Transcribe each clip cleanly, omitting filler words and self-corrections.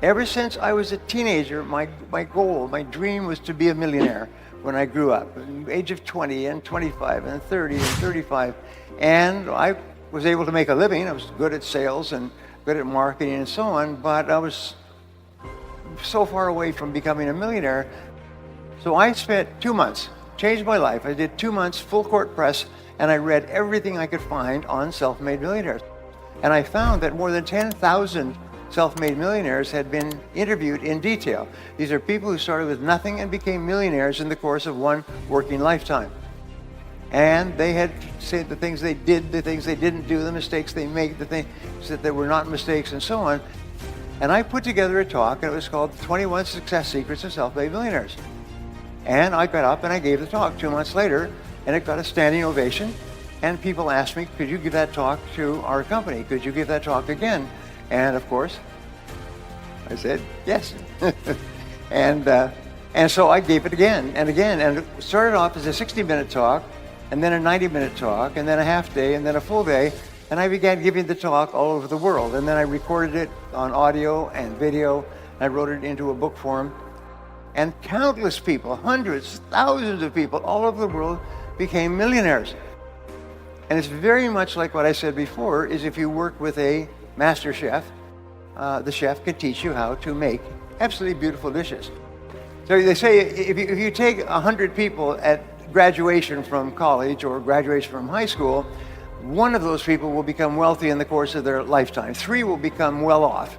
Ever since I was a teenager, my goal, my dream was to be a millionaire when I grew up, at the age of 20 and 25 and 30 and 35. And I was able to make a living. I was good at sales and good at marketing and so on, but I was so far away from becoming a millionaire. So I spent 2 months, changed my life. I did 2 months full court press, and I read everything I could find on self-made millionaires. And I found that more than 10,000 self-made millionaires had been interviewed in detail. These are people who started with nothing and became millionaires in the course of one working lifetime. And they had said the things they did, the things they didn't do, the mistakes they made, the things that they were not mistakes, and so on. And I put together a talk, and it was called 21 Success Secrets of Self-Made Millionaires. And I got up and I gave the talk 2 months later, and it got a standing ovation. And people asked me, could you give that talk to our company? Could you give that talk again? And of course, I said, yes. And so I gave it again and again. And it started off as a 60-minute talk, and then a 90-minute talk, and then a half day, and then a full day. And I began giving the talk all over the world. And then I recorded it on audio and video. I wrote it into a book form. And countless people, hundreds, thousands of people all over the world became millionaires. And it's very much like what I said before, is if you work with a master chef, the chef can teach you how to make absolutely beautiful dishes. So they say if you take 100 people at graduation from college or graduation from high school, one of those people will become wealthy in the course of their lifetime. 3 will become well off.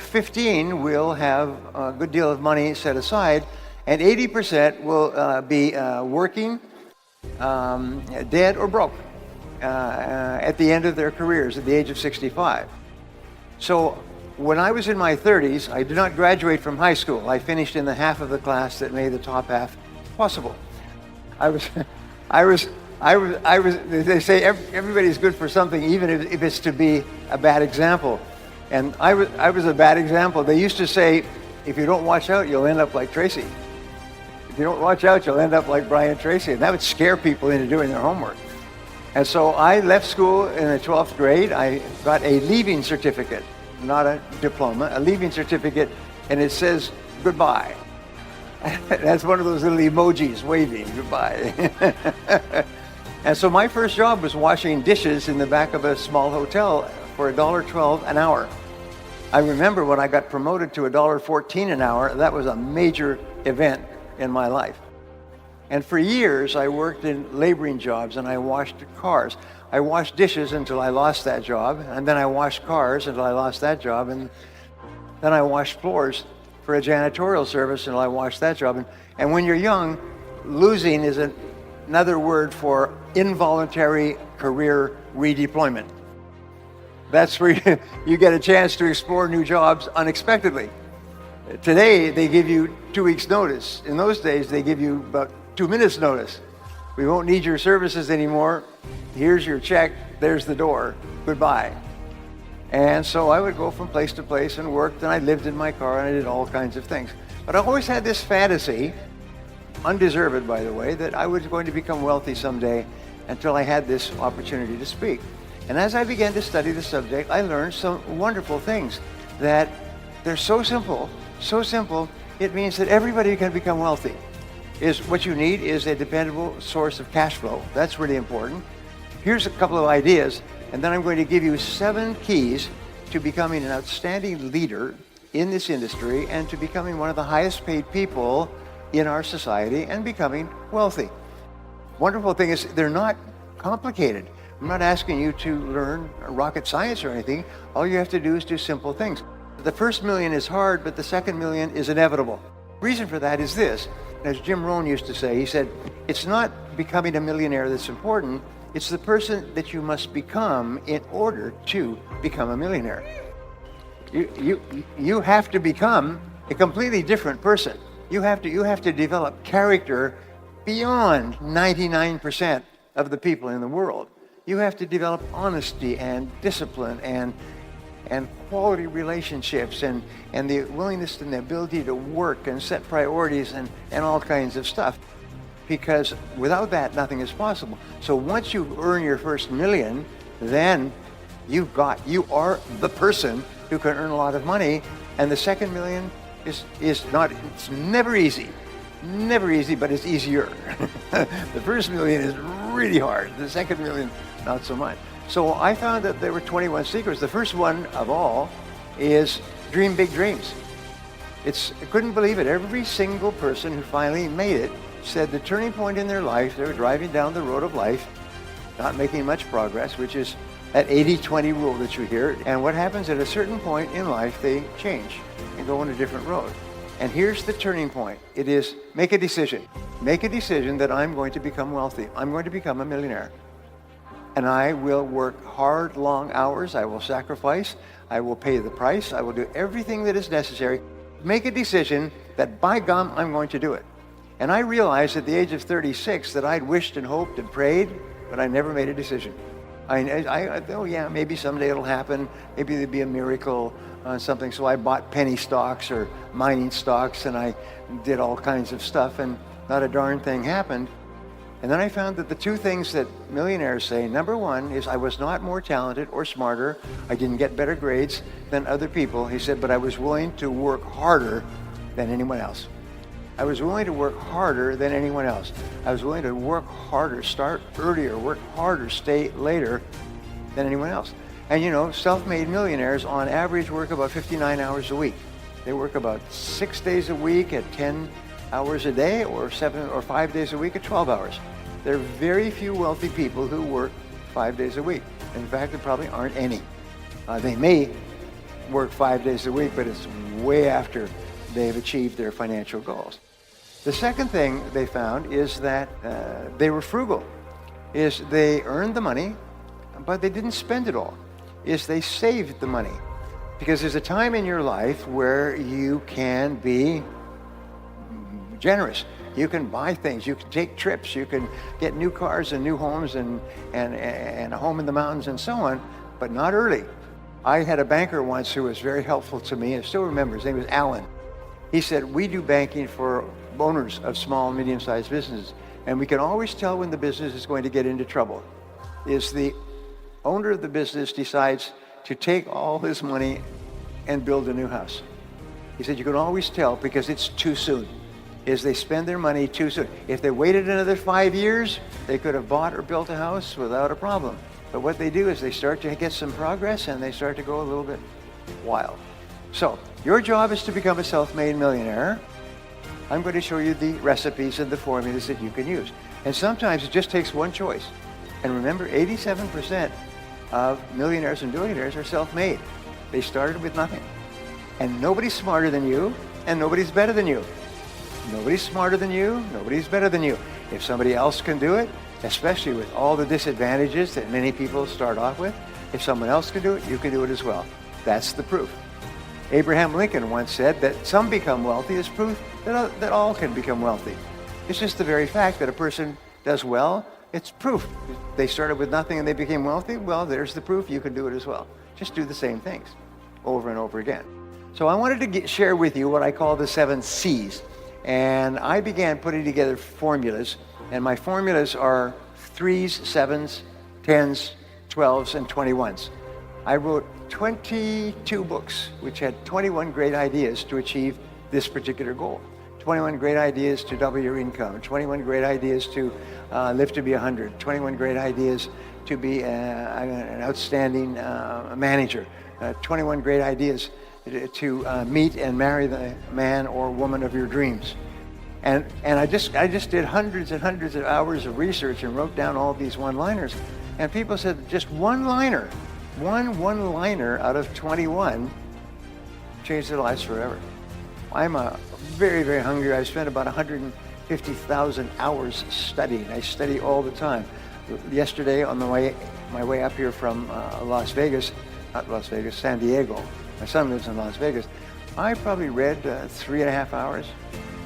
15 will have a good deal of money set aside, and 80% will be working, dead or broke at the end of their careers at the age of 65. So when I was in my 30s, I did not graduate from high school. I finished in the half of the class that made the top half possible. They say everybody's good for something, even if it's to be a bad example. And I was a bad example. They used to say, if you don't watch out, you'll end up like Tracy. If you don't watch out, you'll end up like Brian Tracy. And that would scare people into doing their homework. And so I left school in the 12th grade. I got a leaving certificate, not a diploma, a leaving certificate, and it says goodbye. That's one of those little emojis waving goodbye. And so my first job was washing dishes in the back of a small hotel for $1.12 an hour. I remember when I got promoted to $1.14 an hour, that was a major event in my life. And for years, I worked in laboring jobs, and I washed cars. I washed dishes until I lost that job, and then I washed cars until I lost that job, and then I washed floors for a janitorial service until I washed that job. And when you're young, losing is another word for involuntary career redeployment. That's where you get a chance to explore new jobs unexpectedly. Today, they give you 2 weeks' notice. In those days, they give you about 2 minutes notice. We won't need your services anymore. Here's your check. There's the door. Goodbye. And so I would go from place to place and worked, and I lived in my car, and I did all kinds of things. But I always had this fantasy, undeserved by the way, that I was going to become wealthy someday until I had this opportunity to speak. And as I began to study the subject, I learned some wonderful things that they're so simple, it means that everybody can become wealthy. What you need is a dependable source of cash flow. That's really important. Here's a couple of ideas, and then I'm going to give you 7 keys to becoming an outstanding leader in this industry and to becoming one of the highest paid people in our society and becoming wealthy. Wonderful thing is they're not complicated. I'm not asking you to learn rocket science or anything. All you have to do is do simple things. The first million is hard, but the second million is inevitable. The reason for that is this. As Jim Rohn used to say, he said, it's not becoming a millionaire that's important, it's the person that you must become in order to become a millionaire. You have to become a completely different person. You have to develop character beyond 99% of the people in the world. You have to develop honesty and discipline and quality relationships and the willingness and the ability to work and set priorities and all kinds of stuff. Because without that, nothing is possible. So once you earn your first million, then you are the person who can earn a lot of money And the second million is not, it's never easy. Never easy, but it's easier. The first million is really hard. The second million, not so much. So I found that there were 21 secrets. The first one of all is dream big dreams. I couldn't believe it. Every single person who finally made it said the turning point in their life, they were driving down the road of life, not making much progress, which is that 80-20 rule that you hear. And what happens at a certain point in life, they change and go on a different road. And here's the turning point. It is make a decision. Make a decision that I'm going to become wealthy. I'm going to become a millionaire. And I will work hard, long hours. I will sacrifice. I will pay the price. I will do everything that is necessary. Make a decision that by gum, I'm going to do it. And I realized at the age of 36 that I'd wished and hoped and prayed, but I never made a decision. Oh yeah, maybe someday it'll happen. Maybe there'll be a miracle on something. So I bought penny stocks or mining stocks, and I did all kinds of stuff, and not a darn thing happened. And then I found that the two things that millionaires say, number one is I was not more talented or smarter. I didn't get better grades than other people. He said, but I was willing to work harder than anyone else. I was willing to work harder than anyone else. I was willing to work harder, start earlier, work harder, stay later than anyone else. And you know, self-made millionaires on average work about 59 hours a week. They work about 6 days a week at 10 hours a day, or 7 or 5 days a week at 12 hours. There are very few wealthy people who work 5 days a week. In fact, there probably aren't any. They may work 5 days a week, but it's way after they've achieved their financial goals. The second thing they found is that they were frugal. Is they earned the money, but they didn't spend it all. Is they saved the money. Because there's a time in your life where you can be generous. You can buy things, you can take trips, you can get new cars and new homes and a home in the mountains and so on, but not early. I had a banker once who was very helpful to me. I still remember, his name was Alan. He said, we do banking for owners of small and medium-sized businesses, and we can always tell when the business is going to get into trouble. Is the owner of the business decides to take all his money and build a new house. He said, you can always tell because it's too soon. Is they spend their money too soon. If they waited another 5 years, they could have bought or built a house without a problem. But what they do is they start to get some progress and they start to go a little bit wild. So your job is to become a self-made millionaire. I'm going to show you the recipes and the formulas that you can use. And sometimes it just takes one choice. And remember, 87% of millionaires and billionaires are self-made. They started with nothing. And nobody's smarter than you, and nobody's better than you. Nobody's smarter than you, nobody's better than you. If somebody else can do it, especially with all the disadvantages that many people start off with, if someone else can do it, you can do it as well. That's the proof. Abraham Lincoln once said that some become wealthy is proof that all can become wealthy. It's just the very fact that a person does well, it's proof. They started with nothing and they became wealthy, well, there's the proof, you can do it as well. Just do the same things over and over again. So I wanted to share with you what I call the 7 C's. And I began putting together formulas, and my formulas are 3s, 7s, 10s, 12s, and 21s. I wrote 22 books, which had 21 great ideas to achieve this particular goal. 21 great ideas to double your income, 21 great ideas to live to be 100, 21 great ideas to be an outstanding manager, 21 great ideas to meet and marry the man or woman of your dreams. And I just did hundreds and hundreds of hours of research and wrote down all these one-liners. And people said, just one-liner out of 21 changed their lives forever. I'm very, very hungry. I've spent about 150,000 hours studying. I study all the time. Yesterday on my way up here from San Diego, my son lives in Las Vegas, I probably read 3.5 hours,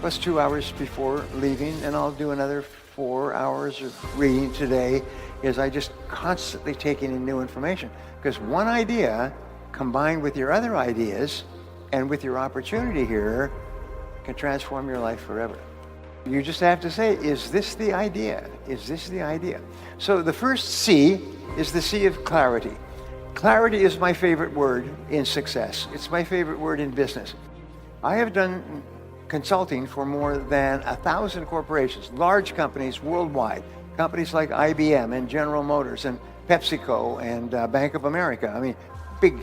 plus 2 hours before leaving, and I'll do another 4 hours of reading today, is I just constantly taking in new information. Because one idea combined with your other ideas and with your opportunity here can transform your life forever. You just have to say, is this the idea? Is this the idea? So the first C is the C of clarity. Clarity is my favorite word in success. It's my favorite word in business. I have done consulting for more than 1,000 corporations, large companies worldwide, companies like IBM and General Motors and PepsiCo and Bank of America. I mean, big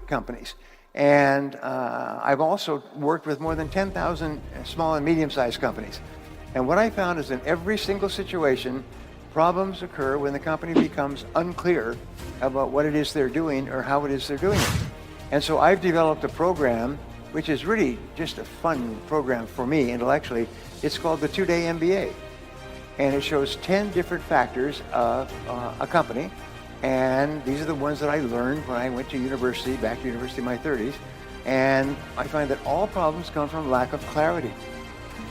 companies. And I've also worked with more than 10,000 small and medium-sized companies. And what I found is in every single situation, problems occur when the company becomes unclear about what it is they're doing or how it is they're doing it. And so I've developed a program which is really just a fun program for me intellectually. It's called the 2-Day MBA. And it shows 10 different factors of a company. And these are the ones that I learned when I went to university, back to university in my 30s. And I find that all problems come from lack of clarity.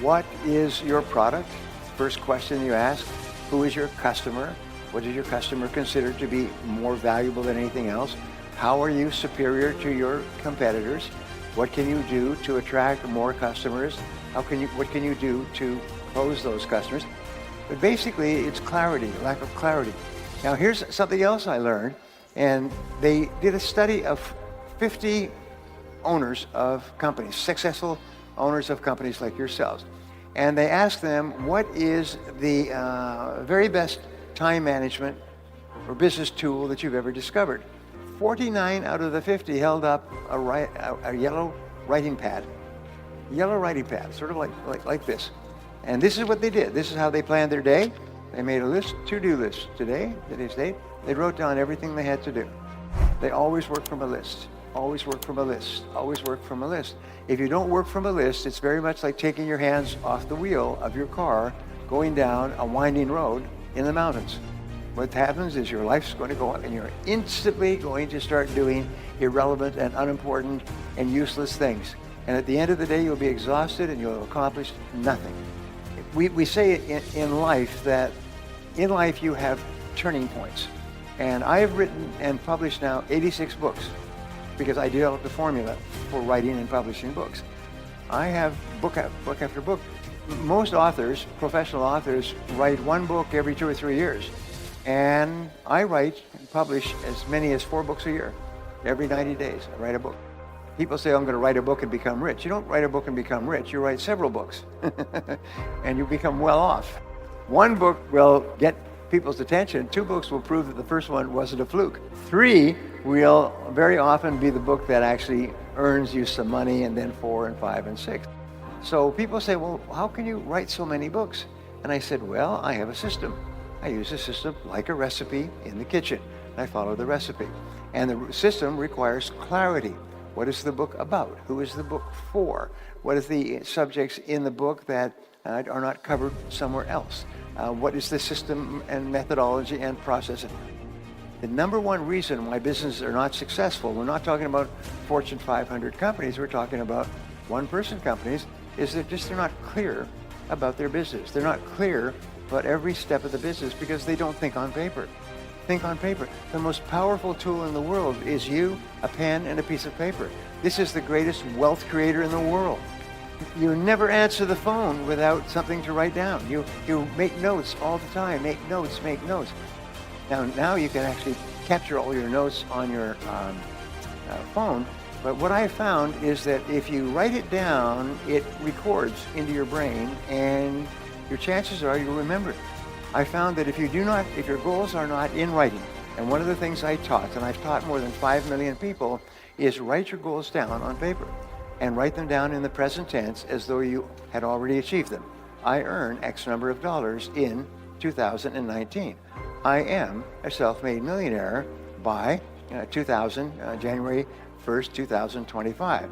What is your product? First question you ask. Who is your customer? What does your customer consider to be more valuable than anything else? How are you superior to your competitors? What can you do to attract more customers? What can you do to close those customers? But basically, it's clarity, lack of clarity. Now, here's something else I learned, and they did a study of 50 owners of companies, successful owners of companies like yourselves. And they asked them, what is the very best time management or business tool that you've ever discovered? 49 out of the 50 held up a yellow writing pad. Yellow writing pad, sort of like this. And this is what they did. This is how they planned their day. They made a list, to-do list. Today, today's date, they wrote down everything they had to do. They always work from a list. Always work from a list. Always work from a list. If you don't work from a list, it's very much like taking your hands off the wheel of your car going down a winding road in the mountains. What happens is your life's going to go up and you're instantly going to start doing irrelevant and unimportant and useless things. And at the end of the day, you'll be exhausted and you'll accomplish nothing. We say in life that in life you have turning points. And I have written and published now 86 books because I developed a formula for writing and publishing books. I have book after book. Most authors, professional authors, write one book every 2 or 3 years. And I write and publish as many as 4 books a year. Every 90 days, I write a book. People say, I'm going to write a book and become rich. You don't write a book and become rich. You write several books. And you become well off. One book will get people's attention. 2 books will prove that the first one wasn't a fluke. 3 will very often be the book that actually earns you some money, and then 4 and 5 and 6. So people say, well, how can you write so many books? And I said, well, I have a system. I use a system like a recipe in the kitchen. I follow the recipe. And the system requires clarity. What is the book about? Who is the book for? What are the subjects in the book that are not covered somewhere else? What is the system and methodology and process? The number one reason why businesses are not successful, we're not talking about Fortune 500 companies, we're talking about one-person companies, is they're not clear about their business. They're not clear about every step of the business because they don't think on paper. Think on paper. The most powerful tool in the world is you, a pen, and a piece of paper. This is the greatest wealth creator in the world. You never answer the phone without something to write down. You make notes all the time. Make notes, make notes. Now you can actually capture all your notes on your phone. But what I found is that if you write it down, it records into your brain, and your chances are you'll remember it. I found that if your goals are not in writing, and one of the things I taught, and I've taught more than 5 million people, is write your goals down on paper and write them down in the present tense as though you had already achieved them. I earn X number of dollars in 2019. I am a self-made millionaire by January 1st, 2025.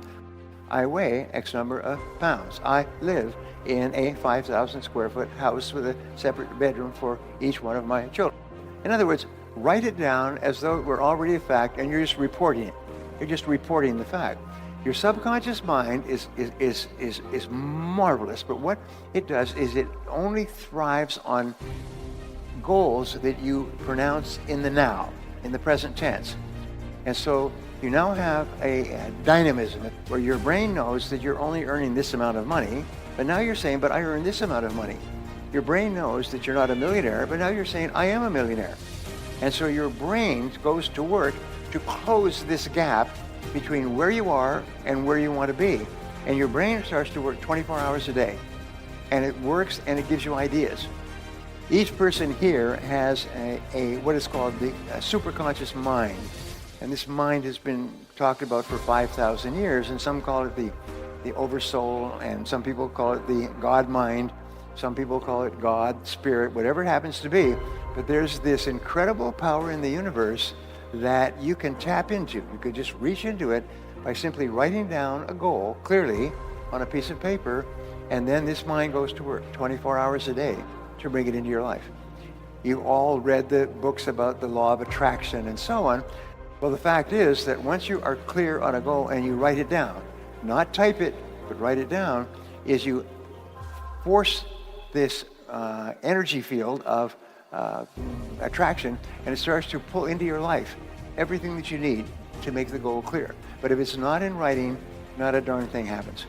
I weigh X number of pounds. I live in a 5,000 square foot house with a separate bedroom for each one of my children. In other words, write it down as though it were already a fact, and you're just reporting it. You're just reporting the fact. Your subconscious mind is marvelous, but what it does is it only thrives on goals that you pronounce in the now, in the present tense. And so you now have a dynamism where your brain knows that you're only earning this amount of money, but now you're saying, but I earn this amount of money. Your brain knows that you're not a millionaire, but now you're saying, I am a millionaire. And so your brain goes to work to close this gap between where you are and where you want to be. And your brain starts to work 24 hours a day. And it works and it gives you ideas. Each person here has a what is called the superconscious mind. And this mind has been talked about for 5,000 years, and some call it the oversoul, and some people call it the God mind, some people call it God, spirit, whatever it happens to be. But there's this incredible power in the universe that you can tap into. You could just reach into it by simply writing down a goal clearly on a piece of paper, and then this mind goes to work 24 hours a day to bring it into your life. You all read the books about the law of attraction and so on. Well, the fact is that once you are clear on a goal and you write it down, not type it, but write it down, is you force this energy field of attraction, and it starts to pull into your life everything that you need to make the goal clear. But if it's not in writing, not a darn thing happens.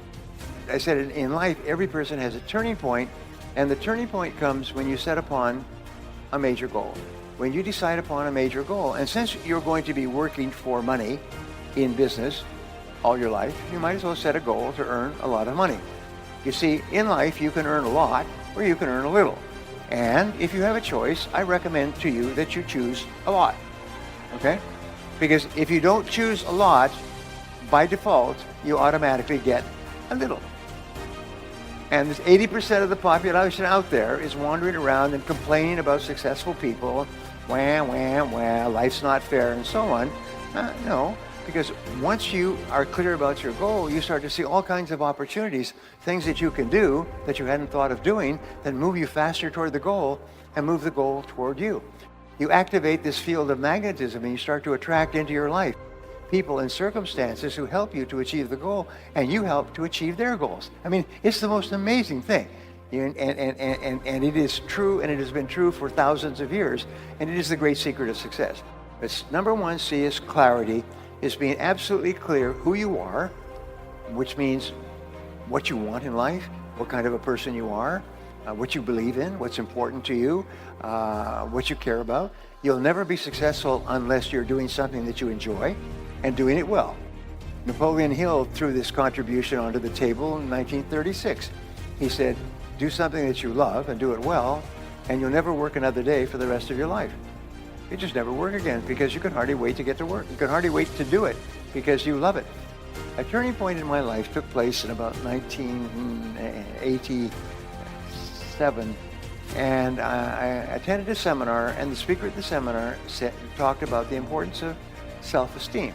I said in life, every person has a turning point, and the turning point comes when you set upon a major goal. When you decide upon a major goal, and since you're going to be working for money in business all your life, you might as well set a goal to earn a lot of money. You see, in life, you can earn a lot or you can earn a little. And if you have a choice, I recommend to you that you choose a lot, okay? Because if you don't choose a lot, by default, you automatically get a little. And there's 80% of the population out there is wandering around and complaining about successful people, wah, wah, wah, life's not fair, and so on. No, because once you are clear about your goal, you start to see all kinds of opportunities, things that you can do that you hadn't thought of doing, that move you faster toward the goal and move the goal toward you. You activate this field of magnetism and you start to attract into your life people and circumstances who help you to achieve the goal, and you help to achieve their goals. I mean, it's the most amazing thing. And it is true, and it has been true for thousands of years, and it is the great secret of success. But number one, C, is clarity, is being absolutely clear who you are, which means what you want in life, what kind of a person you are, what you believe in, what's important to you, what you care about. You'll never be successful unless you're doing something that you enjoy and doing it well. Napoleon Hill threw this contribution onto the table in 1936. He said, do something that you love and do it well, and you'll never work another day for the rest of your life. You just never work again because you can hardly wait to get to work. You can hardly wait to do it because you love it. A turning point in my life took place in about 1987, and I attended a seminar, and the speaker at the seminar talked about the importance of self-esteem.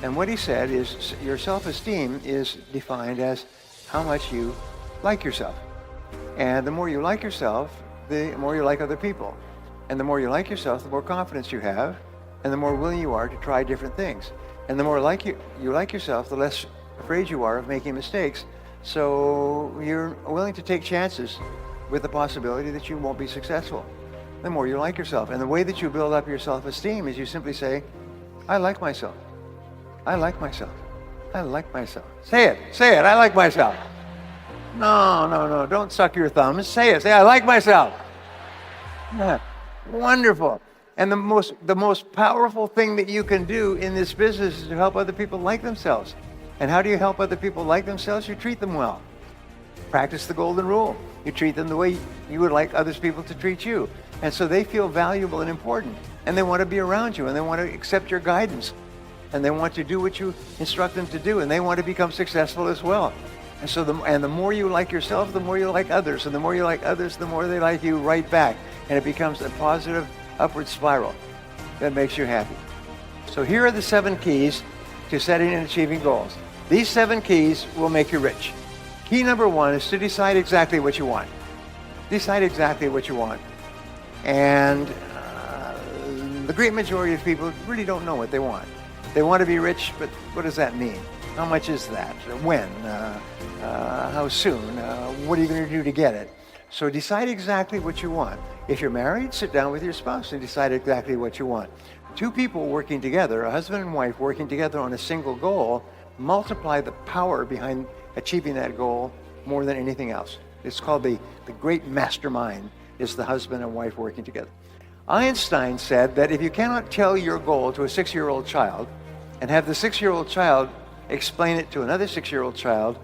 And what he said is your self-esteem is defined as how much you like yourself. And the more you like yourself, the more you like other people. And the more you like yourself, the more confidence you have, and the more willing you are to try different things. And the more you like yourself, the less afraid you are of making mistakes. So you're willing to take chances with the possibility that you won't be successful. The more you like yourself. And the way that you build up your self-esteem is you simply say, I like myself. I like myself. I like myself. Say it, I like myself. No, don't suck your thumbs. Say it, I like myself. Yeah. Wonderful. And the most powerful thing that you can do in this business is to help other people like themselves. And how do you help other people like themselves? You treat them well. Practice the golden rule. You treat them the way you would like other people to treat you. And so they feel valuable and important. And they want to be around you, and they want to accept your guidance. And they want to do what you instruct them to do, and they want to become successful as well. And so the more you like yourself, the more you like others. And the more you like others, the more they like you right back. And it becomes a positive upward spiral that makes you happy. So here are the 7 keys to setting and achieving goals. These 7 keys will make you rich. Key number 1 is to decide exactly what you want. Decide exactly what you want. And the great majority of people really don't know what they want. They want to be rich, but what does that mean? How much is that? When? How soon? What are you going to do to get it? So decide exactly what you want. If you're married, sit down with your spouse and decide exactly what you want. 2 people working together, a husband and wife working together on a single goal, multiply the power behind achieving that goal more than anything else. It's called the great mastermind, is the husband and wife working together. Einstein said that if you cannot tell your goal to a 6-year-old child and have the 6-year-old child explain it to another 6-year-old child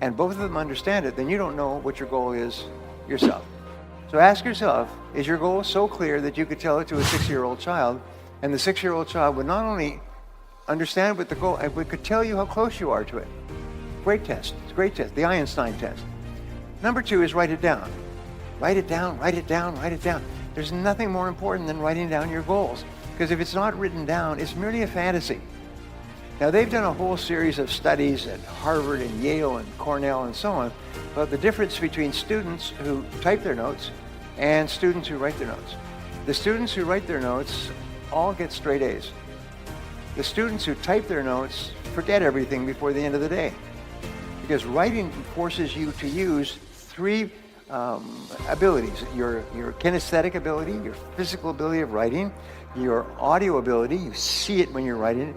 and both of them understand it, then you don't know what your goal is yourself. So ask yourself, is your goal so clear that you could tell it to a 6-year-old child and the 6-year-old child would not only understand what the goal, but could tell you how close you are to it? Great test. It's a great test, the Einstein test. Number 2 is write it down. Write it down, write it down, write it down. There's nothing more important than writing down your goals, because if it's not written down, it's merely a fantasy. Now, they've done a whole series of studies at Harvard and Yale and Cornell and so on about the difference between students who type their notes and students who write their notes. The students who write their notes all get straight A's. The students who type their notes forget everything before the end of the day, because writing forces you to use 3 abilities: your kinesthetic ability, your physical ability of writing, your audio ability, you see it when you're writing,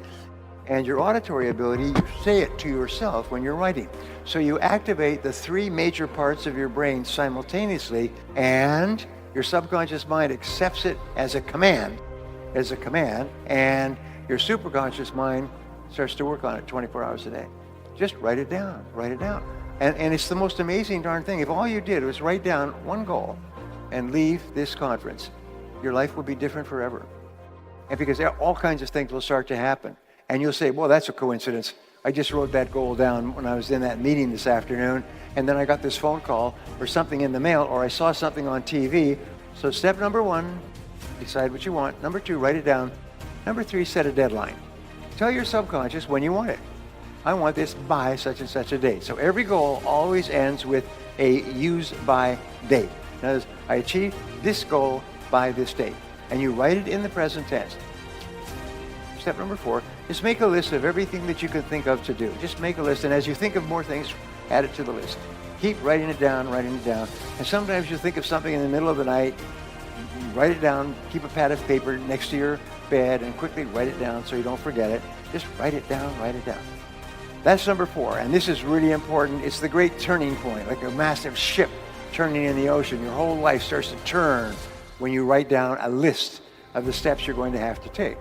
and your auditory ability, you say it to yourself when you're writing. So you activate the 3 major parts of your brain simultaneously, and your subconscious mind accepts it as a command, and your superconscious mind starts to work on it 24 hours a day. Just write it down, write it down. And it's the most amazing darn thing. If all you did was write down one goal and leave this conference, your life will be different forever. And because all kinds of things will start to happen. And you'll say, well, that's a coincidence. I just wrote that goal down when I was in that meeting this afternoon, and then I got this phone call or something in the mail, or I saw something on TV. So step number 1, decide what you want. Number 2, write it down. Number 3, set a deadline. Tell your subconscious when you want it. I want this by such and such a date. So every goal always ends with a use by date. In other words, I achieve this goal by this date. And you write it in the present tense. Step number 4 is make a list of everything that you could think of to do. Just make a list, and as you think of more things, add it to the list. Keep writing it down, writing it down. And sometimes you'll think of something in the middle of the night, write it down, keep a pad of paper next to your bed, and quickly write it down so you don't forget it. Just write it down, write it down. That's number 4, and this is really important. It's the great turning point, like a massive ship turning in the ocean. Your whole life starts to turn when you write down a list of the steps you're going to have to take.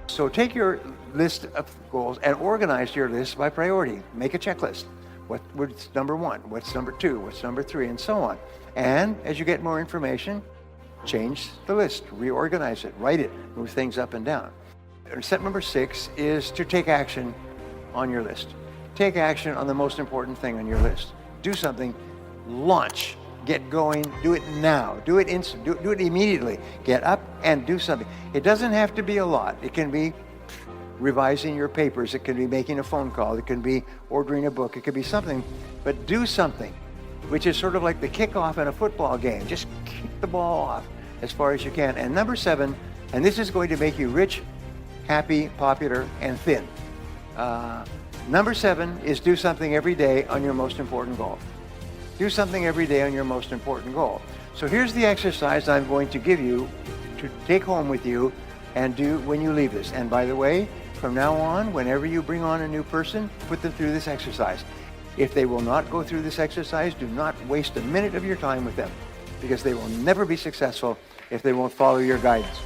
So take your list of goals and organize your list by priority. Make a checklist. What's number 1? What's number 2? What's number 3? And so on. And as you get more information, change the list, reorganize it, write it, move things up and down. Step number 6 is to take action on your list. Take action on the most important thing on your list. Do something, launch, get going, do it now, do it instant, do it immediately. Get up and do something. It doesn't have to be a lot. It can be revising your papers, it can be making a phone call, it can be ordering a book, it could be something, but do something, which is sort of like the kickoff in a football game. Just kick the ball off as far as you can. And number 7, and this is going to make you rich, happy, popular, and thin. Number 7 is do something every day on your most important goal. Do something every day on your most important goal. So here's the exercise I'm going to give you to take home with you and do when you leave this. And by the way, from now on, whenever you bring on a new person, put them through this exercise. If they will not go through this exercise, do not waste a minute of your time with them, because they will never be successful if they won't follow your guidance.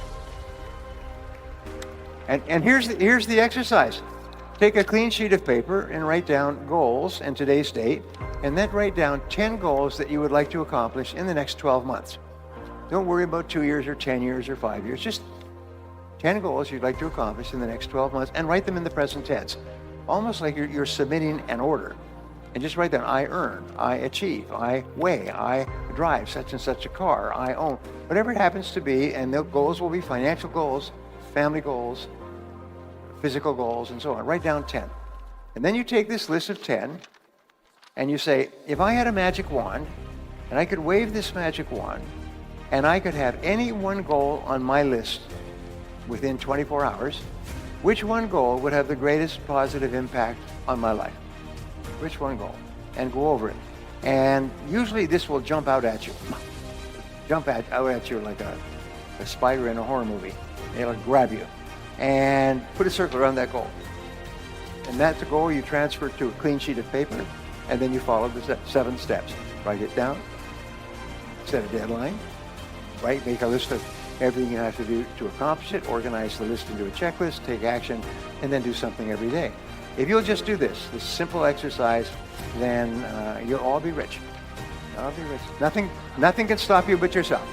And here's the exercise. Take a clean sheet of paper and write down goals and today's date, and then write down 10 goals that you would like to accomplish in the next 12 months. Don't worry about 2 years or 10 years or 5 years. Just 10 goals you'd like to accomplish in the next 12 months, and write them in the present tense, almost like you're submitting an order. And just write down, I earn, I achieve, I weigh, I drive such and such a car, I own, whatever it happens to be. And the goals will be financial goals, family goals, physical goals, and so on. Write down 10. And then you take this list of 10 and you say, if I had a magic wand and I could wave this magic wand and I could have any one goal on my list within 24 hours, which one goal would have the greatest positive impact on my life? Which one goal? And go over it. And usually this will jump out at you. Out at you like a spider in a horror movie. It'll grab you. And put a circle around that goal. And that's a goal you transfer to a clean sheet of paper, and then you follow the 7 steps. Write it down, set a deadline, make a list of everything you have to do to accomplish it, organize the list into a checklist, take action, and then do something every day. If you'll just do this simple exercise, then you'll all be rich. All be rich. Nothing can stop you but yourself.